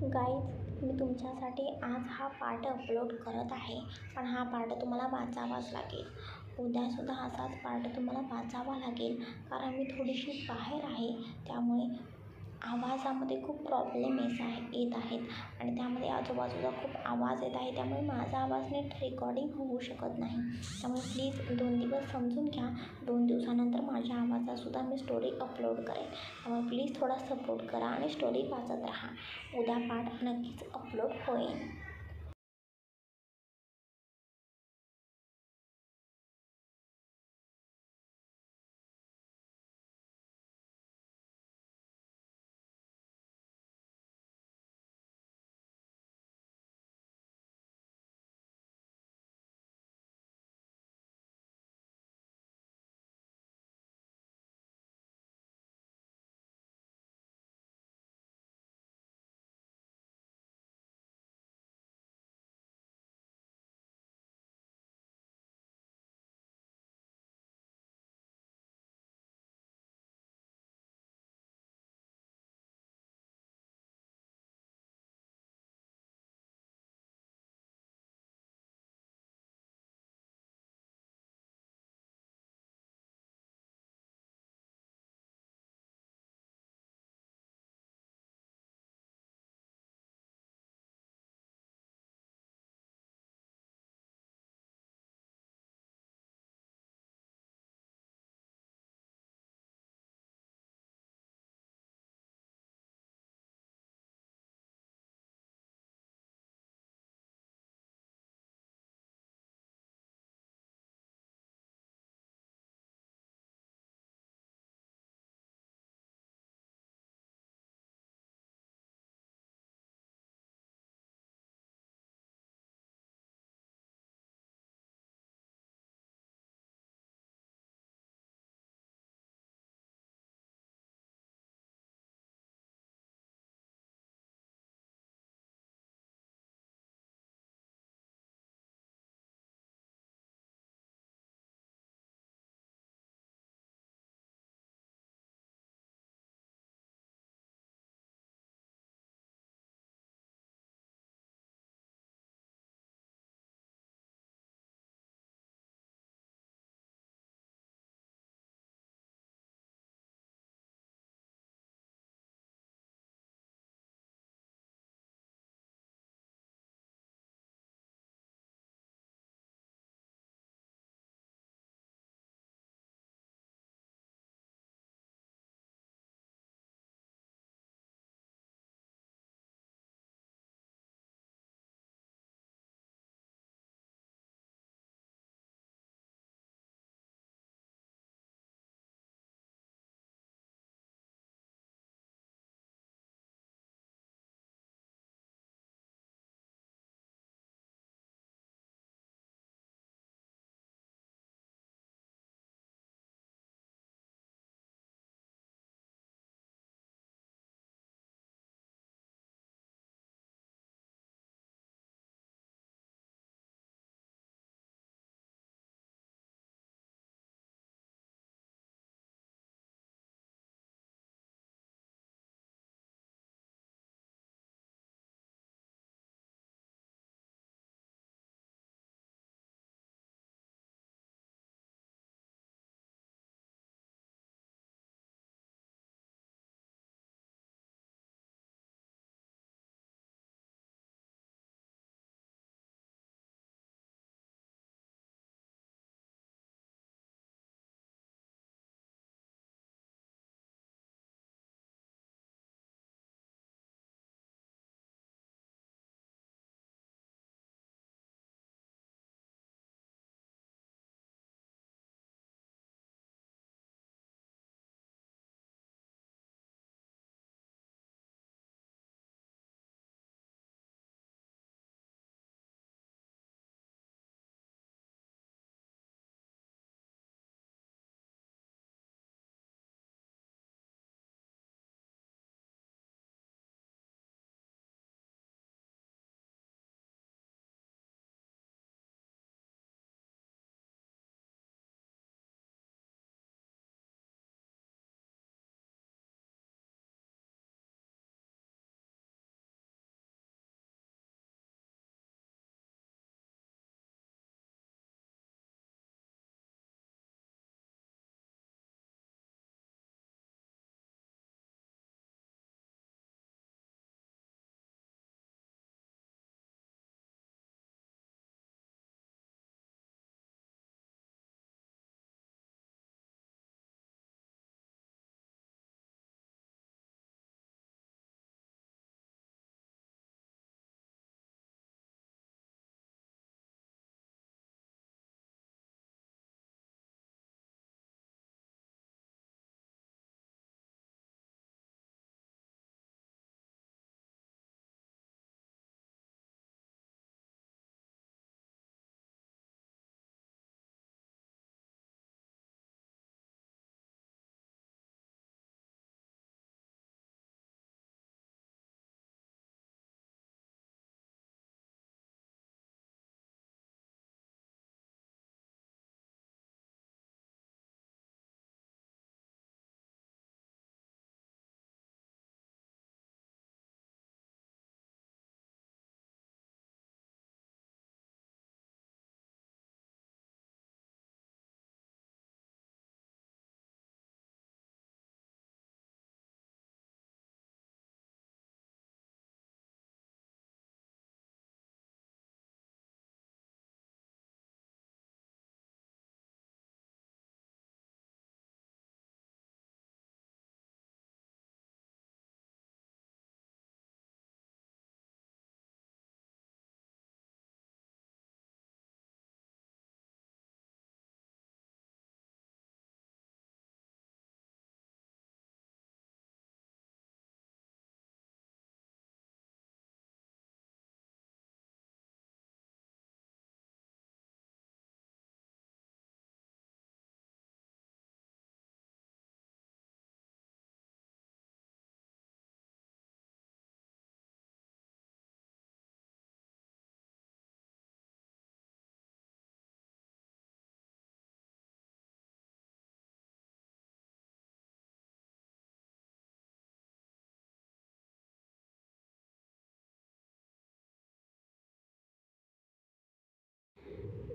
Guys, मी तुमच्यासाठी आज हा पार्ट अपलोड करत आहे, पण हा पार्ट तुम्हाला वाचावाच लागेल. उद्यासुद्धा असाच पार्ट तुम्हाला वाचावा लागेल, कारण मी थोडीशी बाहेर आहे. त्यामुळे आवाजामध्ये खूप प्रॉब्लेम येत आहेत आणि त्यामध्ये आजूबाजूला खूप आवाज येत आहे. त्यामुळे माझा आवाज नीट रेकॉर्डिंग होऊ शकत नाही. त्यामुळे प्लीज 2 दिवस समजून घ्या. 2 दिवसानंतर माझ्या आवाजातसुद्धा मी स्टोरी अपलोड करेन. त्यामुळे प्लीज थोडा सपोर्ट करा आणि स्टोरी वाचत राहा. उद्या पार्ट नक्कीच अपलोड होईल.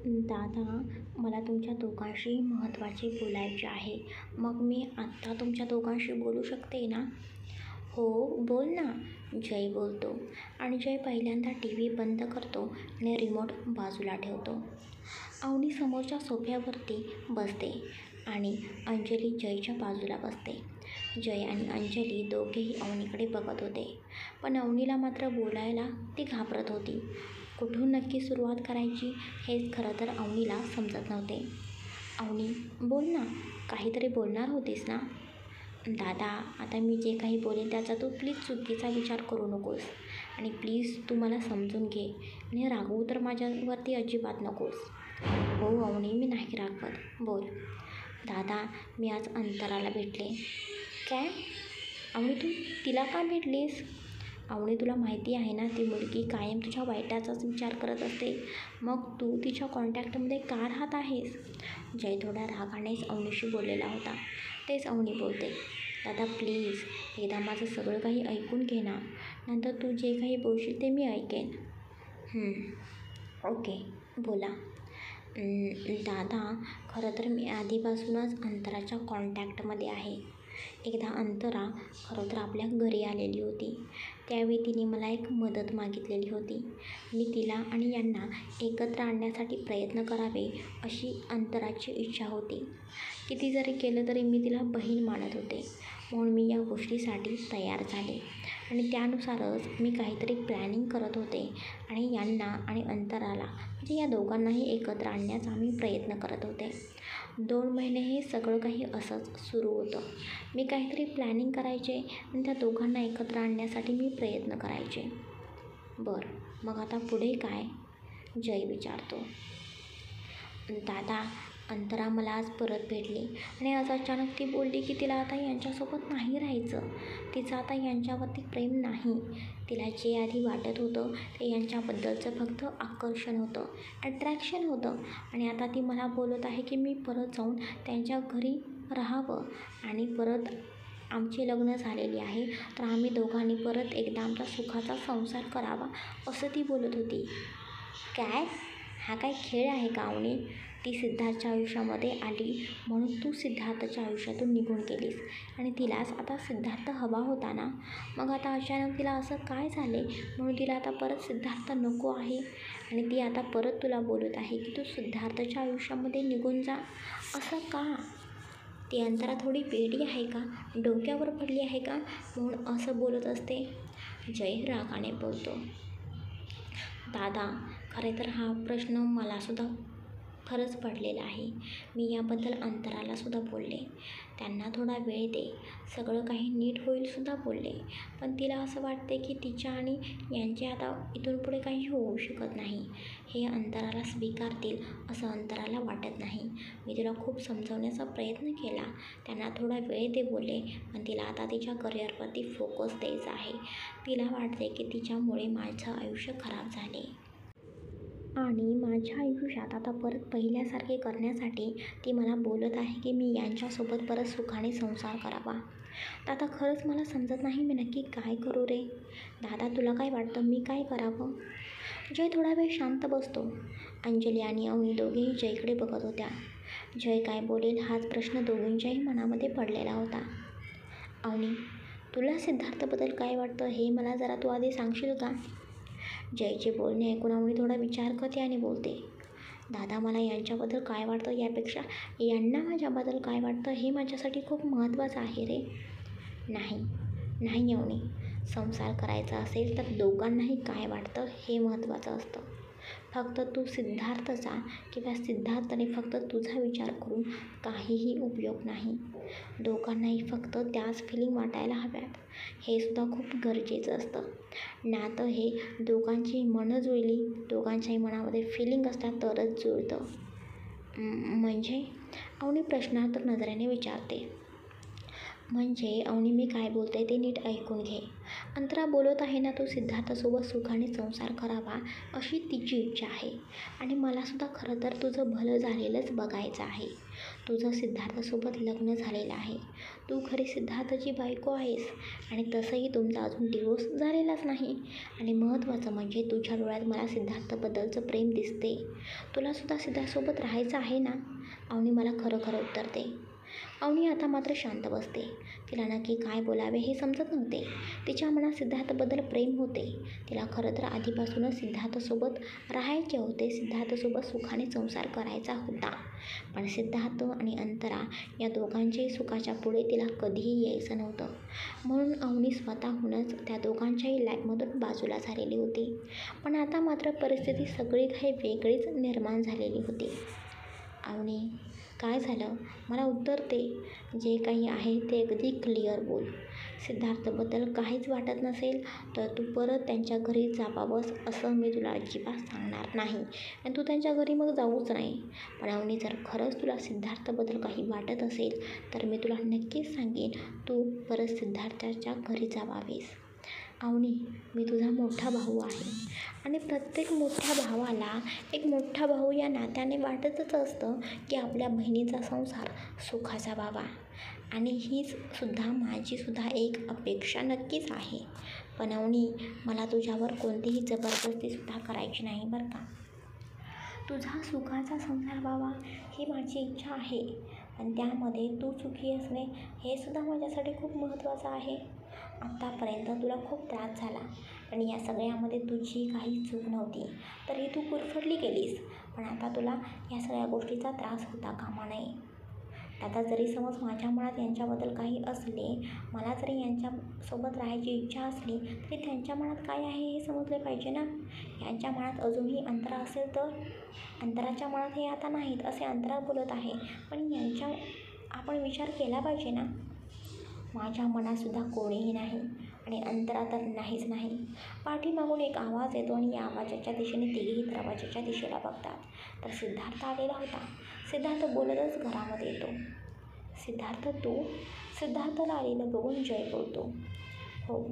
दादा, मला तुमच्या दोघांशी महत्त्वाचे बोलायचे आहे. मग मी आत्ता तुमच्या दोघांशी बोलू शकते ना? हो, बोल ना, जय बोलतो. आणि जय पहिल्यांदा टी व्ही बंद करतो आणि रिमोट बाजूला ठेवतो. अवनी समोरच्या सोफ्यावरती बसते आणि अंजली जयच्या बाजूला बसते. जय आणि अंजली दोघेही अवनीकडे बघत होते, पण अवनीला मात्र बोलायला ती घाबरत होती. कुठून नक्की सुरुवात करायची हेच खरं तर अवनीला समजत नव्हते. अवनी, बोल ना, काहीतरी बोलणार होतीस ना? दादा, आता मी जे काही बोलेन त्याचा तू प्लीज चुकीचा विचार करू नकोस आणि प्लीज तू मला समजून घे आणि रागवू तर माझ्यावरती अजिबात नकोस. हो अवनी, मी नाही रागवत, बोल. दादा, मी आज अंतराला भेटले. काय? अवनी, तू तिला का भेटलीस? अवनी, तुला माहिती आहे ना, ती मुलगी कायम तुझ्या वाईटाचाच विचार करत असते. मग तू तिच्या कॉन्टॅक्टमध्ये का राहत आहेस? जय थोड्या रागानेच अवनीशी बोललेला होता. तेच अवनी बोलते. दादा प्लीज, एकदा माझं सगळं काही ऐकून घे ना, नंतर तू जे काही बोलशील ते मी ऐकेन. ओके, बोला. दादा, खरं तर मी आधीपासूनच अंतराच्या कॉन्टॅक्टमध्ये आहे. एकदा अंतरा खरं तर आपल्या घरी आलेली होती. त्यावेळी तिने मला एक मदत मागितलेली होती. मी तिला आणि यांना एकत्र आणण्यासाठी प्रयत्न करावे अशी अंतराची इच्छा होती. किती जरी केलं तरी मी तिला बहीण मानत होते, म्हणून मी या गोष्टीसाठी तयार झाले आणि त्यानुसारच मी काहीतरी प्लॅनिंग करत होते आणि यांना आणि अंतराला म्हणजे या दोघांनाही एकत्र आणण्याचा मी प्रयत्न करत होते. 2 महिने हे सगळं काही असंच सुरू होतं. मी काहीतरी प्लॅनिंग करायचे आणि त्या दोघांना एकत्र आणण्यासाठी मी प्रयत्न करायचे. बरं, मग आता पुढे काय? जय विचारतो. दादा, अंतरा मला आज परत भेटली आणि आज अचानक ती बोलली की तिला आता यांच्यासोबत नाही राहायचं. तिचं आता यांच्यावरती प्रेम नाही. तिला जे आधी वाटत होतं ते यांच्याबद्दलचं फक्त आकर्षण होतं, अट्रॅक्शन होतं आणि आता ती मला बोलत आहे की मी परत जाऊन त्यांच्या घरी राहावं आणि परत आमचे लग्न झालेले आहे तर आम्ही दोघांनी परत एकदा आमचा सुखाचा संसार करावा असं ती बोलत होती. काय? हा काय खेळ आहे का अवनी? ती सिद्धार्थच्या आयुष्यामध्ये आली म्हणून तू सिद्धार्थच्या आयुष्यातून निघून गेलीस आणि तिलाच आता सिद्धार्थ हवा होता ना? मग आता अचानक तिला असं काय झाले म्हणून तिला आता परत सिद्धार्थ नको आहे आणि ती आता परत तुला बोलत आहे की तू सिद्धार्थच्या आयुष्यामध्ये निघून जा, असं का? ती अंतरा थोडी वेडी आहे का? डोक्यावर पडली आहे का म्हणून असं बोलत असते? जय रागाने बोलतो. दादा, खरे तर हा प्रश्न मलासुद्धा खरंच पडलेला आहे. मी याबद्दल अंतरालासुद्धा बोलले. त्यांना थोडा वेळ दे, सगळं काही नीट होईलसुद्धा बोलले. पण तिला असं वाटते की तिच्या आणि यांचे आता इथून पुढे काही होऊ शकत नाही. हे अंतराला स्वीकारतील असं अंतराला वाटत नाही. मी तिला खूप समजवण्याचा प्रयत्न केला. त्यांना थोडा वेळ दे बोलले, पण तिला आता तिच्या करिअरवरती फोकस द्यायचा आहे. तिला वाटते की तिच्यामुळे माझं आयुष्य खराब झाले आणि माझ्या आयुष्यात आता परत पहिल्यासारखे करण्यासाठी ती मला बोलत आहे की मी यांच्यासोबत परत सुखाने संसार करावा. दादा, खरंच मला समजत नाही मी नक्की काय करू रे? दादा, तुला काय वाटतं मी काय करावं? जय थोडा वेळ शांत बसतो. अंजली आणि अवनी दोघेही जयकडे बघत होत्या. जय काय बोलेल हाच प्रश्न दोघींच्याही मनामध्ये पडलेला होता. अवनी, तुला सिद्धार्थबद्दल काय वाटतं हे मला जरा तू आधी सांगशील का? जयचे बोलणे ऐकून अवनी थोडा विचार करते आणि बोलते. दादा, मला यांच्याबद्दल काय वाटतं यापेक्षा यांना माझ्याबद्दल काय वाटतं हे माझ्यासाठी खूप महत्त्वाचं आहे रे. नाही अवनी, संसार करायचा असेल तर दोघांनाही काय वाटतं हे महत्त्वाचं असतं. फक्त तू सिद्धार्थचा किंवा सिद्धार्थने फक्त तुझा विचार करून काहीही उपयोग नाही. दोघांनाही फक्त त्याच फिलिंग वाटायला हव्यात. हे सुद्धा खूप गरजेचं असतं. नातं हे दोघांची मनं जुळली, दोघांच्याही मनामध्ये फिलिंग असतात तरच जुळतं. म्हणजे? अवनी प्रश्नार्थक नजरेने विचारते. म्हणजे अवनी, मी काय बोलते ते नीट ऐकून घे. अंतरा बोलत आहे ना, तू सिद्धार्थासोबत सुखाने संसार करावा अशी तिची इच्छा आहे. आणि मलासुद्धा खरं तर तुझं भलं झालेलंच बघायचं आहे. तुझं सिद्धार्थासोबत लग्न झालेलं आहे. तू खरी सिद्धार्थची बायको आहेस आणि तसंही तुमचा अजून डिवोर्स झालेलाच नाही. आणि महत्त्वाचं म्हणजे तुझ्या डोळ्यात मला सिद्धार्थबद्दलचं प्रेम दिसते. तुलासुद्धा सिद्धार्थसोबत राहायचं आहे ना? अवनी मला खरं खरं उत्तर दे. अवनी आता मात्र शांत बसते. तिला नक्की काय बोलावे हे समजत नव्हते. तिच्या मनात सिद्धार्थबद्दल प्रेम होते. तिला खरं तर आधीपासूनच सिद्धार्थसोबत राहायचे होते. सिद्धार्थसोबत सुखाने संसार करायचा होता. पण सिद्धार्थ आणि अंतरा या दोघांच्याही सुखाच्या पुढे तिला कधीही यायचं नव्हतं. म्हणून अवनी स्वतःहूनच त्या दोघांच्याही लाईफमधून बाजूला झालेली होती. पण आता मात्र परिस्थिती सगळी काही वेगळीच निर्माण झालेली होती. अवनी, काय झालं? मला उत्तर दे. जे काही आहे ते अगदी क्लिअर बोल. सिद्धार्थबद्दल काहीच वाटत नसेल तर तू परत त्यांच्या घरी जावावंस असं मी तुला अजिबात सांगणार नाही आणि तू त्यांच्या घरी मग जाऊच नाही. पण अवनी, जर खरंच तुला सिद्धार्थबद्दल काही वाटत असेल तर मी तुला नक्कीच सांगेन तू परत सिद्धार्थाच्या घरी जावावेस. अवनी, मी तुझा मोठा भाऊ आहे आणि प्रत्येक मोठ्या भावाला एक मोठा भाऊ या नात्याने वाटतच असतं की आपल्या बहिणीचा संसार सुखाचा व्हावा. आणि हीच सुद्धा माझीसुद्धा एक अपेक्षा नक्कीच आहे. पण अवनी, मला तुझ्यावर कोणतीही जबरदस्तीसुद्धा करायची नाही बरं का. तुझा सुखाचा संसार व्हावा ही माझी इच्छा आहे. पण त्यामध्ये तू सुखी असणे हे सुद्धा माझ्यासाठी खूप महत्त्वाचं आहे. आत्तापर्यंत तुला खूप त्रास झाला पण या सगळ्यामध्ये तुझी काही चूक नव्हती तरी तू गुरफटली गेलीस. पण आता तुला या सगळ्या गोष्टीचा त्रास होता कामा नये. आता जरी समज माझ्या मनात यांच्याबद्दल काही असले, मला जरी यांच्यासोबत राहायची इच्छा असली तरी त्यांच्या मनात काय आहे हे समजले पाहिजे ना. यांच्या मनात अजूनही अंतरा असेल तर? अंतराच्या मनात हे आता नाहीत असे अंतरा बोलत आहे. पण यांच्या आपण विचार केला पाहिजे ना. माझ्या मनातसुद्धा कोणीही नाही आणि अंतरा तर नाहीच नाही. पाठीमागून एक आवाज येतो आणि या आवाजाच्या दिशेने तिघेही दरवाजाच्या दिशेला बघतात तर सिद्धार्थ आलेला होता. सिद्धार्थ बोलतच घरामध्ये येतो. सिद्धार्थ तू? सिद्धार्थला आलेलं बघून जय बोलतो. हो